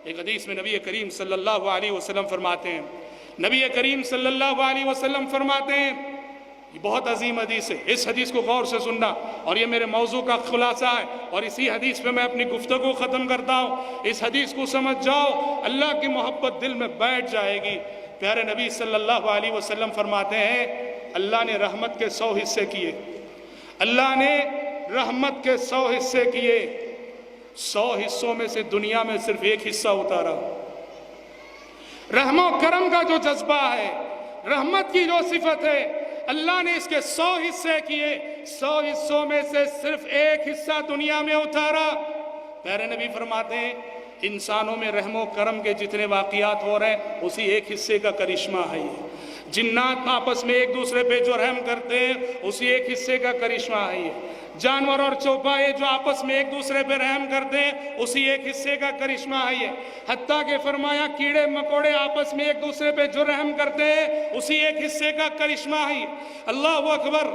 ایک حدیث میں نبی کریم صلی اللہ علیہ وسلم فرماتے ہیں، نبی کریم صلی اللہ علیہ وسلم فرماتے ہیں، یہ بہت عظیم حدیث ہے، اس حدیث کو غور سے سننا، اور یہ میرے موضوع کا خلاصہ ہے، اور اسی حدیث پہ میں اپنی گفتگو ختم کرتا ہوں۔ اس حدیث کو سمجھ جاؤ، اللہ کی محبت دل میں بیٹھ جائے گی۔ پیارے نبی صلی اللہ علیہ وسلم فرماتے ہیں، اللہ نے رحمت کے 100 حصے کیے، اللہ نے رحمت کے 100 حصے کیے، 100 حصوں میں سے دنیا میں صرف ایک حصہ اتارا۔ رحم و کرم کا جو جذبہ ہے، رحمت کی جو صفت ہے، اللہ نے اس کے 100 حصے کیے، 100 حصوں میں سے صرف ایک حصہ دنیا میں اتارا۔ پیارے نبی فرماتے ہیں، انسانوں میں رحم و کرم کے جتنے واقعات ہو رہے ہیں، اسی ایک حصے کا کرشمہ ہے یہ۔ جنات آپس میں ایک دوسرے پہ جو رحم کرتے ہیں، اسی ایک حصے کا کرشمہ ہے یہ۔ جانور اور چوپائے جو آپس میں ایک دوسرے پہ رحم کرتے ہیں، اسی ایک حصے کا کرشمہ ہے یہ۔ حتیٰ کہ فرمایا کیڑے مکوڑے آپس میں ایک دوسرے پہ جو رحم کرتے ہیں، اسی ایک حصے کا کرشمہ ہے یہ۔ اللہ اکبر!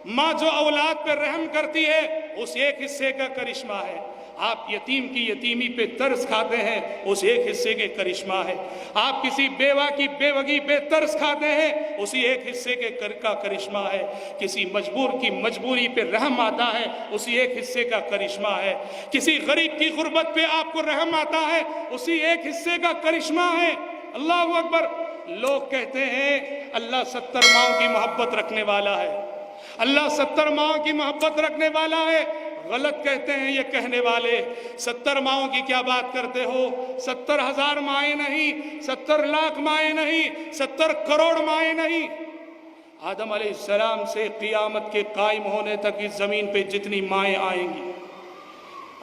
ماں جو اولاد پہ رحم کرتی ہے، اس ایک حصے کا کرشمہ ہے۔ آپ یتیم کی یتیمی پہ ترس کھاتے ہیں، اس ایک حصے کے کرشمہ ہے۔ آپ کسی بیوہ کی بیوگی پہ ترس کھاتے ہیں، اسی ایک حصے کا کرشمہ ہے۔ کسی مجبور کی مجبوری پہ رحم آتا ہے، اسی ایک حصے کا کرشمہ ہے۔ کسی غریب کی غربت پہ آپ کو رحم آتا ہے، اسی ایک حصے کا کرشمہ ہے۔ اللہ اکبر! لوگ کہتے ہیں اللہ 70 ماؤں کی محبت رکھنے والا ہے، اللہ 70 ماؤں کی محبت رکھنے والا ہے۔ غلط کہتے ہیں یہ کہنے والے۔ 70 ماؤں کی کیا بات کرتے ہو؟ 70,000 مائیں نہیں، 70 لاکھ مائیں نہیں، 70 کروڑ مائیں نہیں۔ آدم علیہ السلام سے قیامت کے قائم ہونے تک اس زمین پہ جتنی مائیں آئیں گی،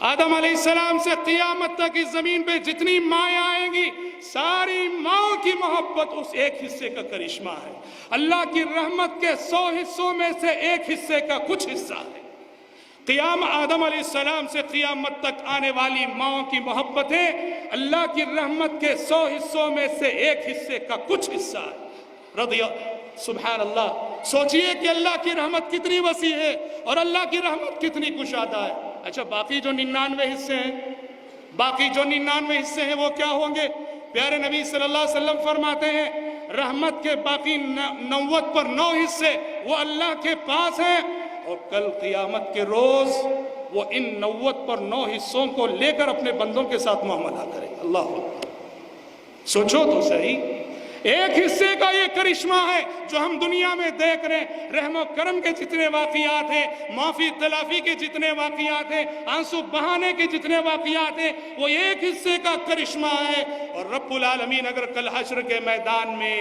آدم علیہ السلام سے قیامت تک اس زمین پہ جتنی مائیں آئیں گی، ساری ماؤں کی محبت اس ایک حصے کا کرشمہ ہے۔ اللہ کی رحمت کے 100 حصوں میں سے ایک حصے کا کچھ حصہ ہے۔ آدم علیہ السلام سے قیامت تک آنے والی ماؤں کی محبتیں اللہ کی رحمت کے 100 حصوں میں سے ایک حصے کا کچھ حصہ ہے۔ سبحان اللہ! سوچئے کہ اللہ کی رحمت کتنی وسیع ہے اور اللہ کی رحمت کتنی کشادہ ہے۔ اچھا، باقی جو 99 حصے ہیں، باقی جو 99 حصے ہیں وہ کیا ہوں گے؟ پیارے نبی صلی اللہ علیہ وسلم فرماتے ہیں، رحمت کے باقی 90 پر 9 حصے وہ اللہ کے پاس ہیں، اور کل قیامت کے روز وہ ان 90 پر 9 حصوں کو لے کر اپنے بندوں کے ساتھ معاملہ کرے گا۔ اللہ اکبر! سوچو تو صحیح، ایک حصے کا یہ کرشمہ ہے جو ہم دنیا میں دیکھ رہے ہیں۔ رحم و کرم کے جتنے واقعات ہیں، معافی تلافی کے جتنے واقعات ہیں، آنسو بہانے کے جتنے واقعات ہیں، وہ ایک حصے کا کرشمہ ہے۔ اور رب العالمین اگر کل حشر کے میدان میں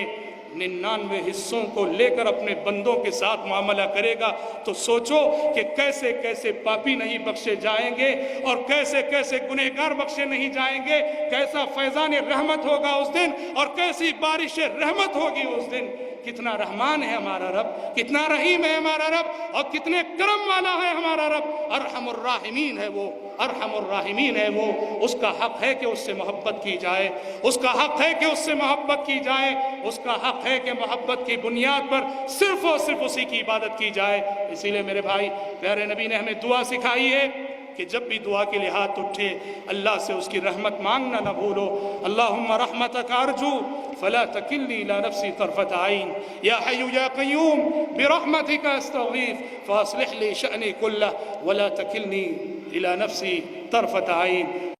99 حصوں کو لے کر اپنے بندوں کے ساتھ معاملہ کرے گا، تو سوچو کہ کیسے کیسے پاپی نہیں بخشے جائیں گے، اور کیسے کیسے گنہگار بخشے نہیں جائیں گے، کیسا فیضان رحمت ہوگا اس دن، اور کیسی بارش رحمت ہوگی اس دن۔ کتنا رحمان ہے ہمارا رب، کتنا رحیم ہے ہمارا رب، اور کتنے کرم والا ہے ہمارا رب۔ ارحم الراحمین ہے وہ، ارحم الراحمین ہے وہ۔ اس کا حق ہے کہ اس سے محبت کی جائے، اس کا حق ہے کہ اس سے محبت کی جائے، اس کا حق ہے کہ محبت کی بنیاد پر صرف اور صرف اسی کی عبادت کی جائے۔ اسی لیے میرے بھائی، پیارے نبی نے ہمیں دعا سکھائی ہے کہ جب بھی دعا کے لیے ہاتھ اٹھے، اللہ سے اس کی رحمت مانگنا نہ بھولو۔ اللہم رحمتک ارجو فلا تکلنی الی نفسی طرفۃ عین، یا حی یا قیوم برحمتک استغیث فاصلح لی شأنی کلہ ولا تکلنی الی نفسی طرفۃ عین۔